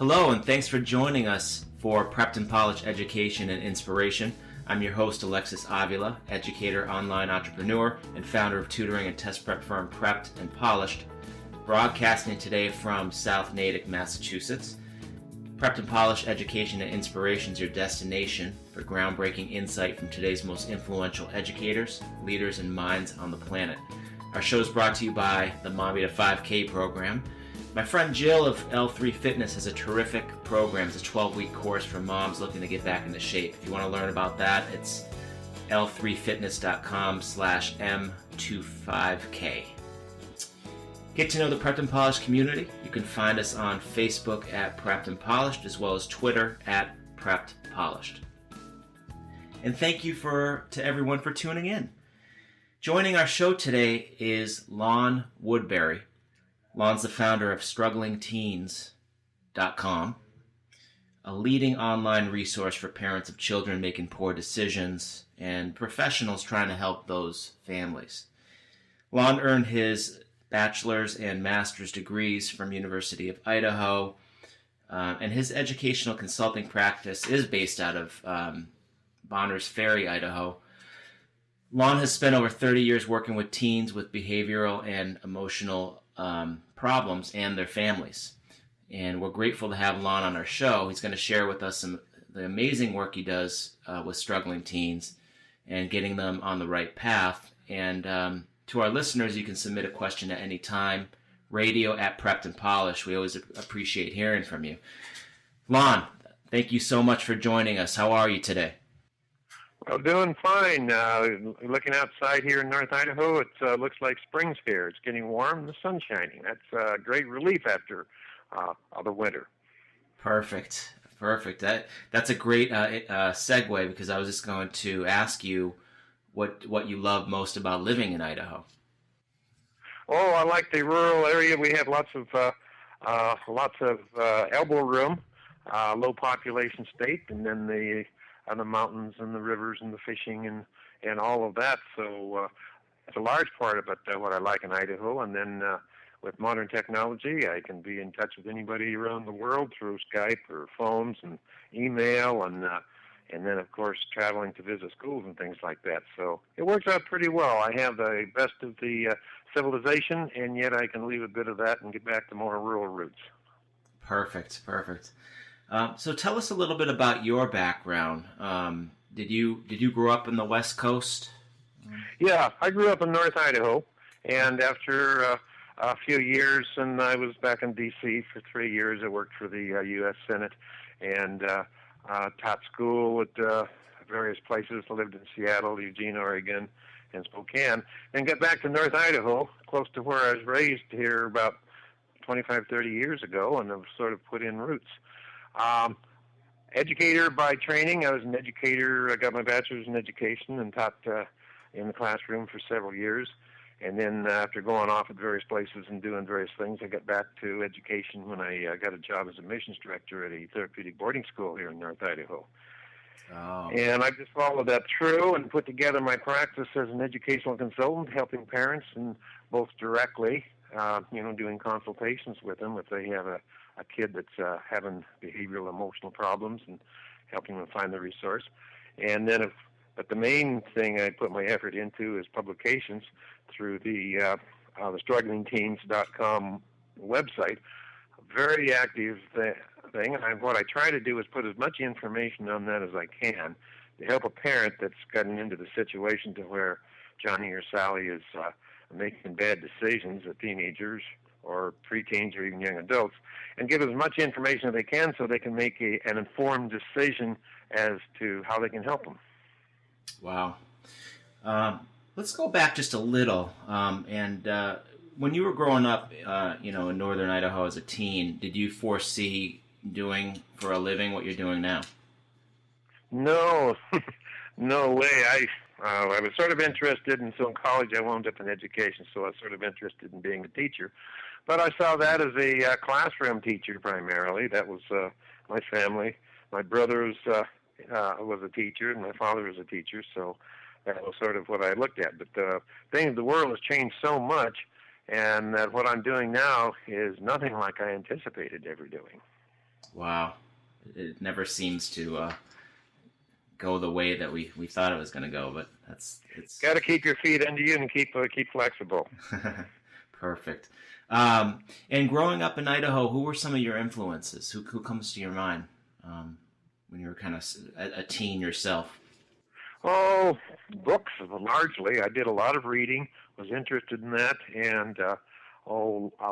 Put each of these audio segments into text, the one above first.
Hello, and thanks for joining us for Prepped and Polished Education and Inspiration. I'm your host, Alexis Avila, educator, online entrepreneur, and founder of tutoring and test prep firm Prepped and Polished, broadcasting today from South Natick, Massachusetts. Prepped and Polished Education and Inspiration is your destination for groundbreaking insight from today's most influential educators, leaders, and minds on the planet. Our show is brought to you by the Mommy to 5K program. My friend Jill of L3 Fitness has a terrific program. It's a 12-week course for moms looking to get back into shape. If you want to learn about that, it's l3fitness.com/m25k. Get to know the Prepped and Polished community. You can find us on Facebook at Prepped and Polished, as well as Twitter at Prepped Polished. And thank you to everyone for tuning in. Joining our show today is Lon Woodbury. Lon's the founder of StrugglingTeens.com, a leading online resource for parents of children making poor decisions and professionals trying to help those families. Lon earned his bachelor's and master's degrees from University of Idaho, and his educational consulting practice is based out of Bonners Ferry, Idaho. Lon has spent over 30 years working with teens with behavioral and emotional problems and their families. And we're grateful to have Lon on our show. He's going to share with us the amazing work he does with struggling teens and getting them on the right path. And to our listeners, you can submit a question at any time. Radio at Prepped and Polished. We always appreciate hearing from you. Lon, thank you so much for joining us. How are you today? Well, doing fine. Looking outside here in North Idaho, it looks like spring's here. It's getting warm and the sun's shining. That's a great relief after the winter. Perfect. That's a great segue, because I was just going to ask you what you love most about living in Idaho. Oh, I like the rural area. We have lots of elbow room, low population state, and then the mountains and the rivers and the fishing and all of that. So it's a large part of it, what I like in Idaho. And then with modern technology, I can be in touch with anybody around the world through Skype or phones and email, and then, of course, traveling to visit schools and things like that. So it works out pretty well. I have the best of the civilization, and yet I can leave a bit of that and get back to more rural roots. Perfect. So tell us a little bit about your background. Did you grow up in the West Coast? Yeah, I grew up in North Idaho, and after a few years, and I was back in D.C. for 3 years. I worked for the U.S. Senate and taught school at various places. I lived in Seattle, Eugene, Oregon, and Spokane. Then got back to North Idaho, close to where I was raised here about 25, 30 years ago, and I've sort of put in roots. Educator by training. I was an educator. I got my bachelor's in education and taught in the classroom for several years. And then after going off at various places and doing various things, I got back to education when I got a job as admissions director at a therapeutic boarding school here in North Idaho. Oh. And I just followed that through and put together my practice as an educational consultant, helping parents, and both directly, doing consultations with them if they have a kid that's having behavioral emotional problems, and helping them find the resource. And then, but the main thing I put my effort into is publications through the StrugglingTeens.com website. A very active thing, and what I try to do is put as much information on that as I can to help a parent that's gotten into the situation to where Johnny or Sally is making bad decisions as teenagers or preteens or even young adults, and give as much information as they can so they can make an informed decision as to how they can help them. Wow. Let's go back just a little. When you were growing up, in northern Idaho as a teen, did you foresee doing for a living what you're doing now? No, no way. I was sort of interested, and so in college I wound up in education, so I was sort of interested in being a teacher. But I saw that as a classroom teacher primarily. That was my family. My brother was a teacher, and my father was a teacher, so that was sort of what I looked at. But the world has changed so much, and that what I'm doing now is nothing like I anticipated ever doing. Wow. It never seems to go the way that we thought it was going to go, but it's Got to keep your feet under you and keep flexible. perfect. And growing up in Idaho, who were some of your influences? Who comes to your mind when you were kind of a teen yourself? Oh, books largely. I did a lot of reading, was interested in that, and a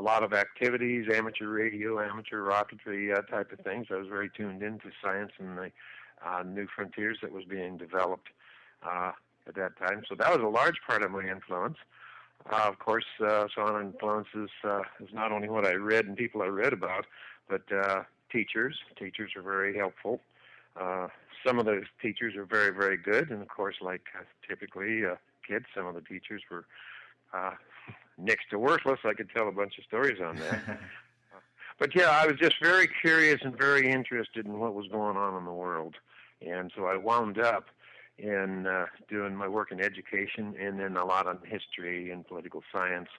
lot of activities, amateur radio, amateur rocketry type of things. I was very tuned into science and the new frontiers that was being developed at that time. So that was a large part of my influence. Of course, some influences is not only what I read and people I read about, but teachers. Teachers are very helpful. Some of those teachers are very, very good, and of course, like typically kids, some of the teachers were next to worthless. I could tell a bunch of stories on that. But yeah, I was just very curious and very interested in what was going on in the world, and so I wound up in doing my work in education, and then a lot on history and political science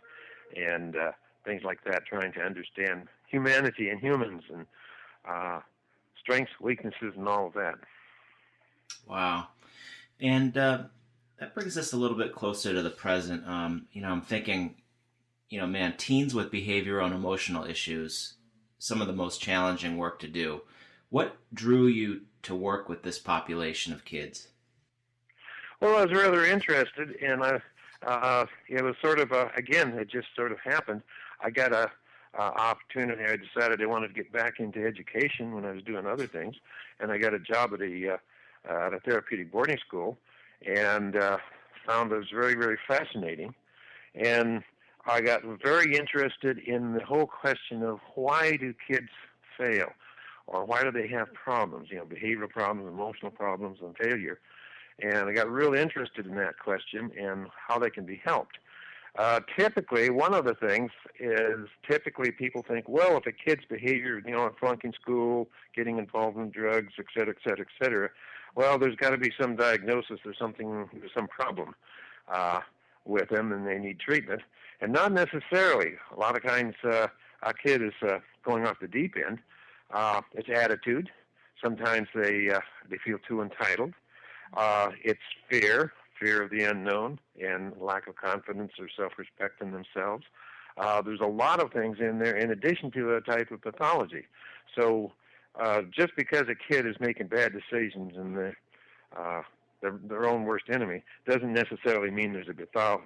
and things like that, trying to understand humanity and humans and strengths, weaknesses, and all of that. Wow. And that brings us a little bit closer to the present. I'm thinking, man, teens with behavioral and emotional issues, some of the most challenging work to do. What drew you to work with this population of kids? Well, I was rather interested, and it was sort of, again, it just sort of happened. I got a opportunity. I decided I wanted to get back into education when I was doing other things, and I got a job at a therapeutic boarding school, and found it was very, very fascinating. And I got very interested in the whole question of why do kids fail, or why do they have problems, behavioral problems, emotional problems, and failure. And I got really interested in that question and how they can be helped. Typically, one of the things is people think, well, if a kid's behavior, flunking school, getting involved in drugs, et cetera, well, there's got to be some diagnosis or something, some problem with them, and they need treatment. And not necessarily. A lot of times, a kid is going off the deep end. It's attitude. Sometimes they feel too entitled. It's fear of the unknown, and lack of confidence or self-respect in themselves. There's a lot of things in there in addition to a type of pathology. So just because a kid is making bad decisions and their own worst enemy doesn't necessarily mean there's a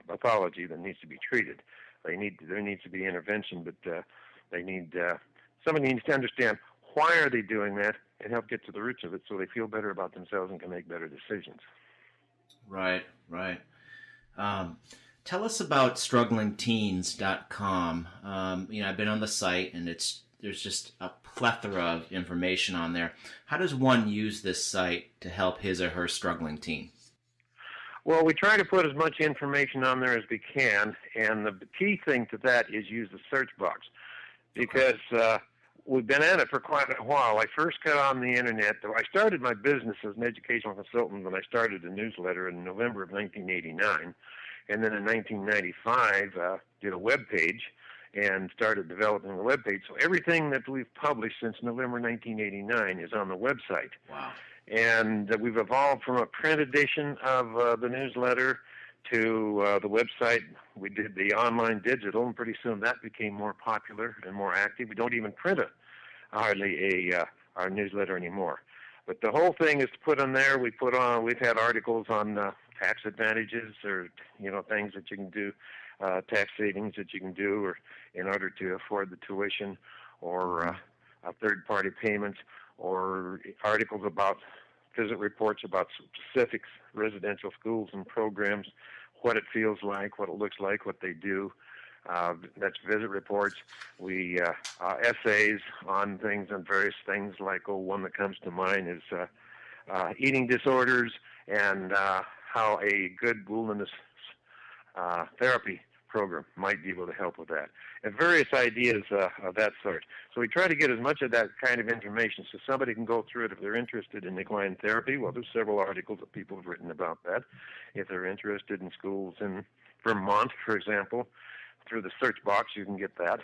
pathology that needs to be treated. There needs to be intervention, but somebody needs to understand why are they doing that and help get to the roots of it so they feel better about themselves and can make better decisions. Right. Tell us about strugglingteens.com. I've been on the site, and there's just a plethora of information on there. How does one use this site to help his or her struggling teen? Well, we try to put as much information on there as we can, and the key thing to that is use the search box, because we've been at it for quite a while. I first got on the internet. I started my business as an educational consultant when I started a newsletter in November of 1989. And then in 1995, did a web page and started developing a web page. So everything that we've published since November 1989 is on the website. Wow. And we've evolved from a print edition of the newsletter to the website. We did the online digital, and pretty soon that became more popular and more active. We don't even print hardly our newsletter anymore. But the whole thing is to put on there. We've had articles on tax advantages, or things that you can do, tax savings that you can do, or in order to afford the tuition, or third-party payments, or articles about visit reports about specific residential schools and programs, what it feels like, what it looks like, what they do. That's visit reports. We essays on things, on various things, like one that comes to mind is eating disorders, and how a good wilderness therapy program might be able to help with that, and various ideas of that sort. So we try to get as much of that kind of information so somebody can go through it if they're interested in equine therapy. Well, there's several articles that people have written about that. If they're interested in schools in Vermont, for example, through the search box you can get that.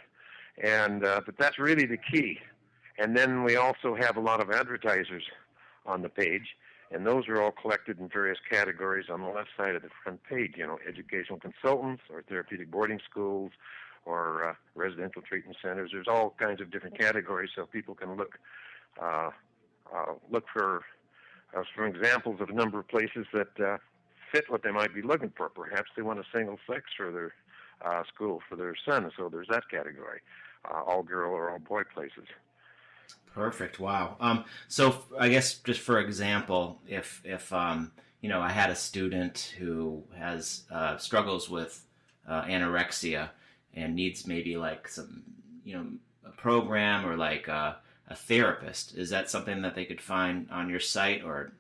And but that's really the key. And then we also have a lot of advertisers on the page, and those are all collected in various categories on the left side of the front page. Educational consultants or therapeutic boarding schools or residential treatment centers. There's all kinds of different categories, so people can look for some examples of a number of places that fit what they might be looking for. Perhaps they want a single sex for their school for their son, so there's that category, all girl or all boy places. Perfect. Wow. So I guess just for example, if I had a student who has struggles with anorexia and needs maybe like some a program or like a therapist, is that something that they could find on your site, or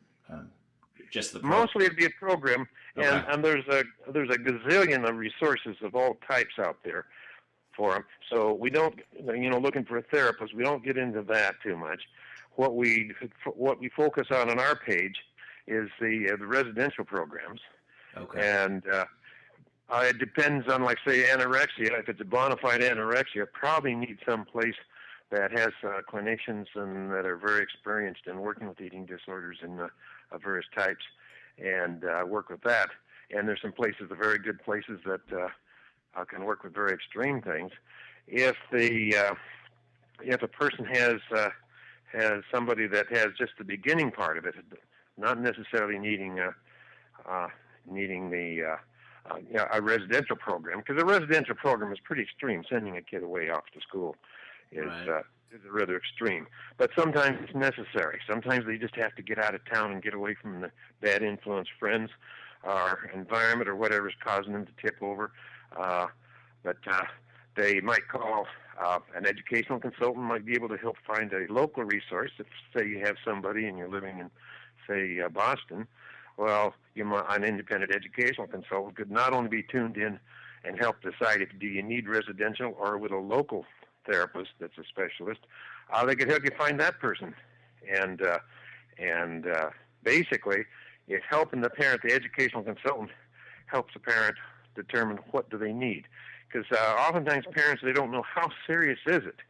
just the program? Mostly it'd be a program, Okay. and there's a gazillion of resources of all types out there for them. So we don't, looking for a therapist, we don't get into that too much. What we focus on our page is the residential programs. Okay. And it depends on, like, say, anorexia. If it's a bona fide anorexia, probably need some place that has clinicians and that are very experienced in working with eating disorders and of various types, and work with that. And there's some places, the very good places that can work with very extreme things. If a person has somebody that has just the beginning part of it, not necessarily needing a residential program, because a residential program is pretty extreme. Sending a kid away off to school is rather extreme. But sometimes it's necessary. Sometimes they just have to get out of town and get away from the bad influence friends or environment or whatever's causing them to tip over. But they might call an educational consultant, might be able to help find a local resource. If, say, you have somebody and you're living in, say, Boston, well, an independent educational consultant could not only be tuned in and help decide if do you need residential or with a local therapist that's a specialist, they could help you find that person. And basically, it's helping the parent. The educational consultant helps the parent determine what do they need. Because oftentimes parents, they don't know how serious is it.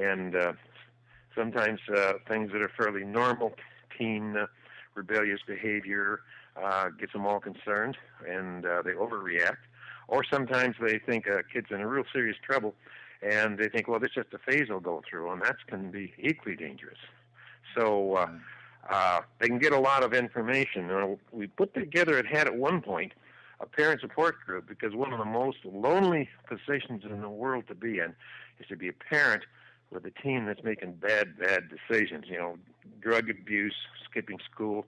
And sometimes things that are fairly normal, teen rebellious behavior, gets them all concerned, and they overreact. Or sometimes they think a kid's in a real serious trouble, and they think, well, it's just a phase they'll go through, and that can be equally dangerous. So they can get a lot of information. We put together, it had at one point, a parent support group, because one of the most lonely positions in the world to be in is to be a parent with a teen that's making bad decisions, drug abuse, skipping school,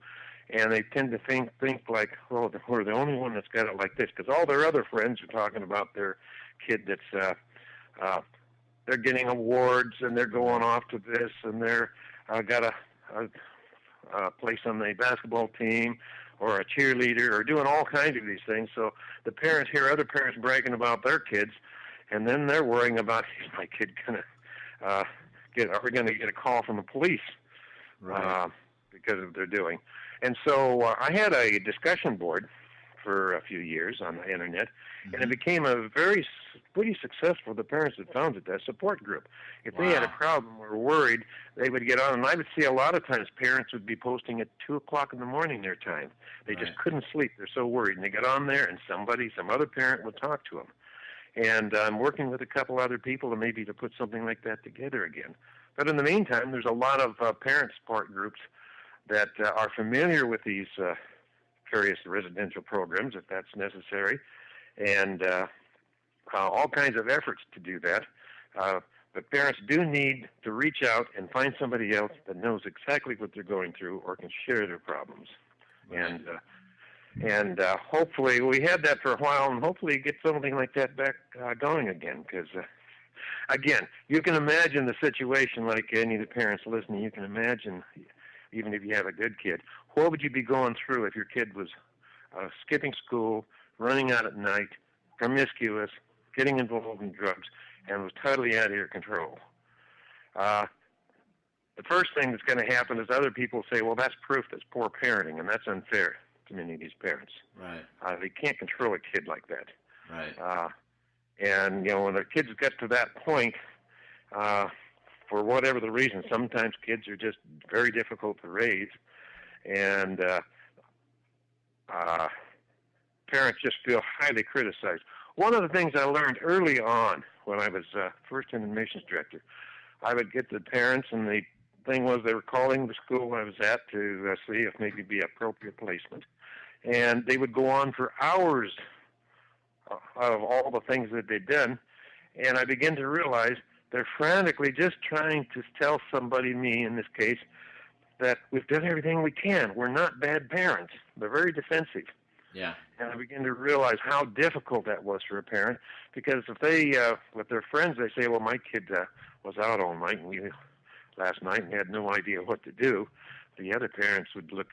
and they tend to think like, oh, we're the only one that's got it like this, because all their other friends are talking about their kid that's they're getting awards and they're going off to this and they're got a place on the basketball team or a cheerleader or doing all kinds of these things. So the parents hear other parents bragging about their kids, and then they're worrying about, is my kid gonna are we going to get a call from the police? Right. Because of what they're doing. And so I had a discussion board for a few years on the internet, and it became a pretty successful, the parents that founded that support group. If they had a problem or were worried, they would get on, and I would see a lot of times parents would be posting at 2 o'clock in the morning their time. They just couldn't sleep. They're so worried. And they got on there, and some other parent would talk to them. And I'm working with a couple other people to put something like that together again. But in the meantime, there's a lot of parent support groups that are familiar with these various residential programs, if that's necessary, and all kinds of efforts to do that. But parents do need to reach out and find somebody else that knows exactly what they're going through or can share their problems. Right. And hopefully, we had that for a while, and hopefully get something like that back going again. Because, again, you can imagine the situation, like any of the parents listening, you can imagine, even if you have a good kid, what would you be going through if your kid was skipping school, running out at night, promiscuous, getting involved in drugs, and was totally out of your control? The first thing that's going to happen is other people say, well, that's proof that's poor parenting, and that's unfair to many of these parents. Right. They can't control a kid like that. Right. And, when the kids get to that point, for whatever the reason. Sometimes kids are just very difficult to raise, and parents just feel highly criticized. One of the things I learned early on when I was first an admissions director, I would get the parents, and the thing was they were calling the school I was at to see if maybe be appropriate placement. And they would go on for hours of all the things that they'd done. And I began to realize they're frantically just trying to tell somebody, me in this case, that we've done everything we can. We're not bad parents. They're very defensive. Yeah. And I began to realize how difficult that was for a parent, because if they, with their friends, they say, well, my kid was out all night and last night and had no idea what to do, the other parents would look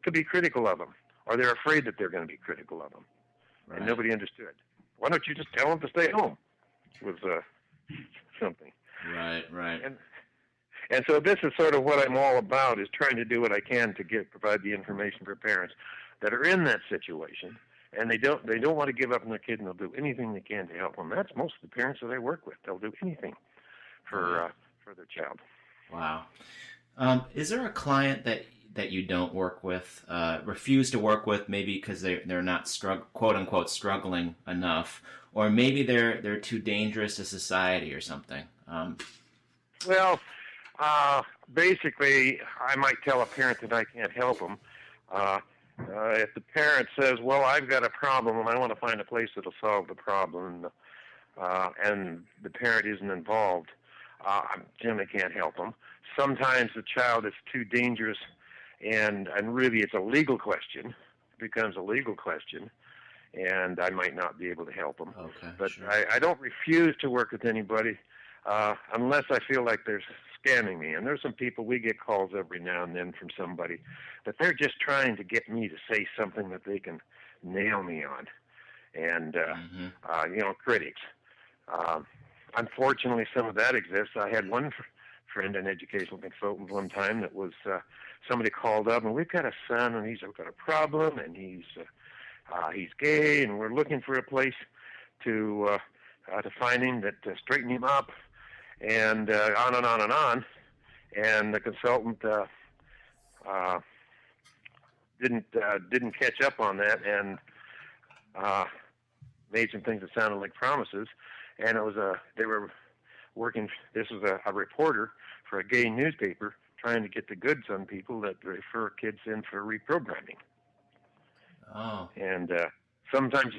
could be critical of them, or they're afraid that they're going to be critical of them. Right. And nobody understood. Why don't you just tell them to stay home? Was something. Right. And so this is sort of what I'm all about, is trying to do what I can to provide the information for parents that are in that situation, and they don't want to give up on their kid, and they'll do anything they can to help them. That's most of the parents that I work with. They'll do anything for their child. Wow. Is there a client that you don't work with, refuse to work with, maybe because they're not quote unquote struggling enough, or maybe they're too dangerous to society or something? Well, basically, I might tell a parent that I can't help them. If the parent says, well, I've got a problem and I want to find a place that'll solve the problem, and the parent isn't involved, I generally can't help them. Sometimes the child is too dangerous, and really it's a legal question. It becomes a legal question, and I might not be able to help them. Okay, but sure. I don't refuse to work with anybody unless I feel like they're scamming me. And there's some people, we get calls every now and then from somebody that they're just trying to get me to say something that they can nail me on. And, critics. Unfortunately, some of that exists. I had one friend, an educational consultant one time, that was somebody called up, and we've got a son, and he's got a problem, and he's gay, and we're looking for a place to find him that straighten him up, and on and on and on. And the consultant didn't catch up on that, and made some things that sounded like promises. And it was they were working. This was a reporter for a gay newspaper trying to get the goods on people that refer kids in for reprogramming. Oh. And sometimes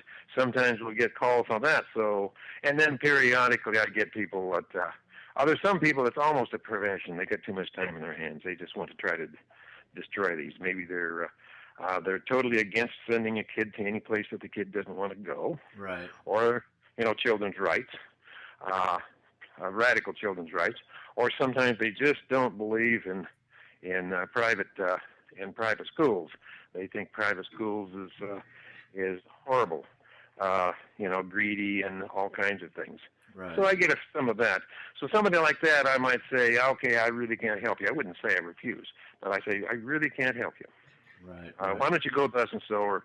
we'll get calls on that. So, and then periodically I get people that. There's some people that's almost a profession. They get too much time in their hands. They just want to try to destroy these. Maybe they're totally against sending a kid to any place that the kid doesn't want to go. Right. Or children's rights, radical children's rights. Or sometimes they just don't believe in private schools. They think private schools is horrible, greedy and all kinds of things. Right. So I get some of that. So somebody like that, I might say, okay, I really can't help you. I wouldn't say I refuse, but I say, I really can't help you. Right. Why don't you go to us and so or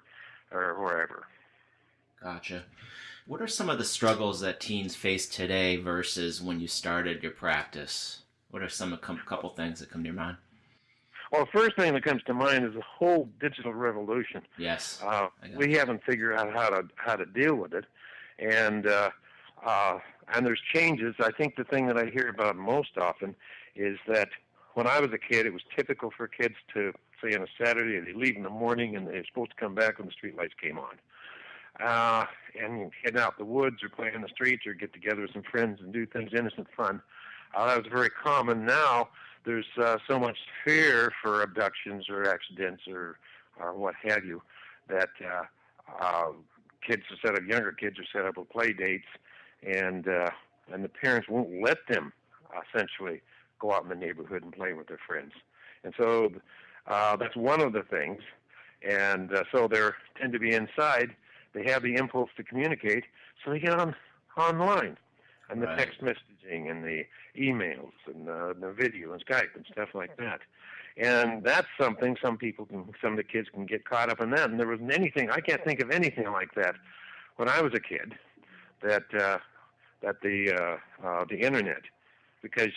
wherever? Gotcha. What are some of the struggles that teens face today versus when you started your practice? What are a couple things that come to your mind? Well, the first thing that comes to mind is the whole digital revolution. Yes. We haven't figured out how to deal with it, and there's changes. I think the thing that I hear about most often is that when I was a kid, it was typical for kids to, say on a Saturday, they leave in the morning and they're supposed to come back when the streetlights came on. And head out the woods or play in the streets or get together with some friends and do things, innocent fun. That was very common. Now there's so much fear for abductions or accidents or what have you that younger kids are set up with play dates, and the parents won't let them essentially go out in the neighborhood and play with their friends. And so that's one of the things. And so they tend to be inside. They have the impulse to communicate, so they get online, and the text messaging and the emails and the video and Skype and stuff like that. And that's something some of the kids can get caught up in that. And there wasn't anything, I can't think of anything like that when I was a kid, that the internet because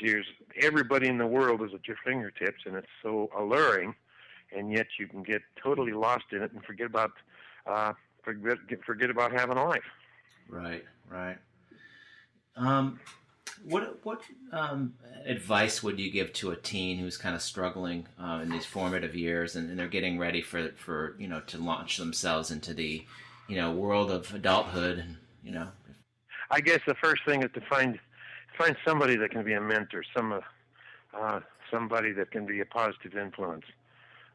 everybody in the world is at your fingertips, and it's so alluring, and yet you can get totally lost in it and forget about having a life. Right. What advice would you give to a teen who's kind of struggling in these formative years, and they're getting ready for to launch themselves into the world of adulthood, and I guess the first thing is to find somebody that can be a mentor, somebody that can be a positive influence,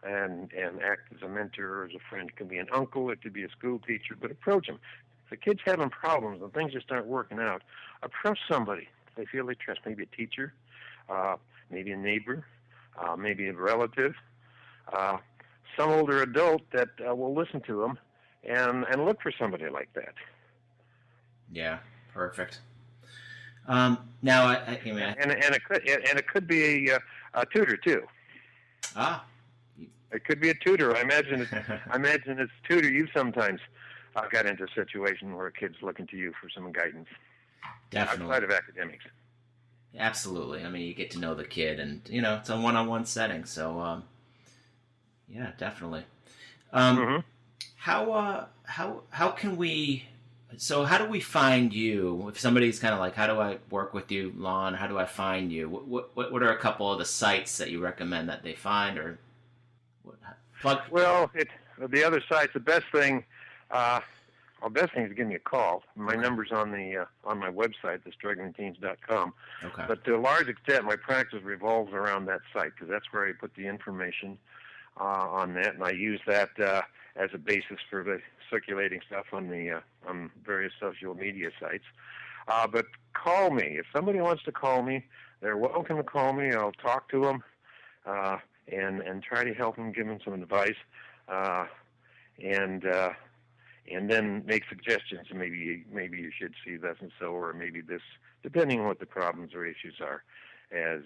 and act as a mentor or as a friend. It could be an uncle, it could be a school teacher, but approach them. If the kid's having problems and things just aren't working out, approach somebody they feel they trust, maybe a teacher, maybe a neighbor, maybe a relative, some older adult that will listen to them, and look for somebody like that. Yeah, perfect. Now, it could be a tutor too. It could be a tutor. I imagine it's tutor. You sometimes got into a situation where a kid's looking to you for some guidance. Definitely. Outside of academics. Absolutely. I mean, you get to know the kid, and it's a one-on-one setting. So, yeah, definitely. How can we? So, how do we find you? If somebody's kind of like, how do I work with you, Lon? How do I find you? What are a couple of the sites that you recommend that they find, or what? Plug. Well, the other sites. The best thing is to give me a call. My number's on my website, thestrugglingteens.com. Okay. But to a large extent, my practice revolves around that site because that's where I put the information on that, and I use that as a basis for the circulating stuff on various social media sites. But call me. If somebody wants to call me, they're welcome to call me. I'll talk to them and try to help them, give them some advice, and then make suggestions. Maybe you should see this and so, or maybe this, depending on what the problems or issues are, as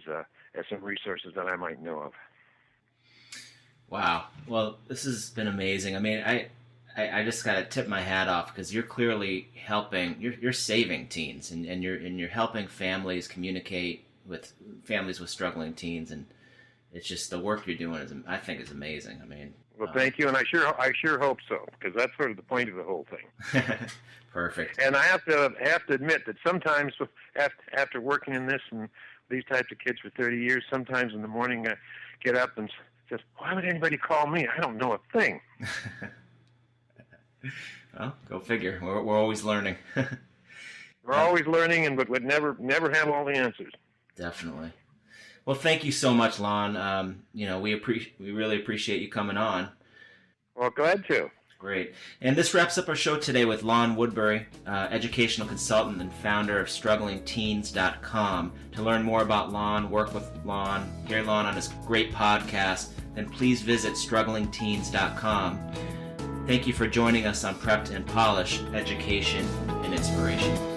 some resources that I might know of. Wow. Well, this has been amazing. I mean, I just got to tip my hat off because you're clearly helping. You're saving teens, and you're helping families communicate with families with struggling teens, and it's just the work you're doing I think is amazing. I mean. Well, thank you, and I sure hope so, because that's sort of the point of the whole thing. Perfect. And I have to admit that sometimes after working in this and these types of kids for 30 years, sometimes in the morning I get up and just, why would anybody call me? I don't know a thing. Well, go figure. We're always learning. We're always learning, but would never have all the answers. Definitely. Well, thank you so much, Lon. We really appreciate you coming on. Well, glad to. Great. And this wraps up our show today with Lon Woodbury, educational consultant and founder of StrugglingTeens.com. To learn more about Lon, work with Lon, hear Lon on his great podcast, then please visit StrugglingTeens.com. Thank you for joining us on Prepped and Polished Education and Inspiration.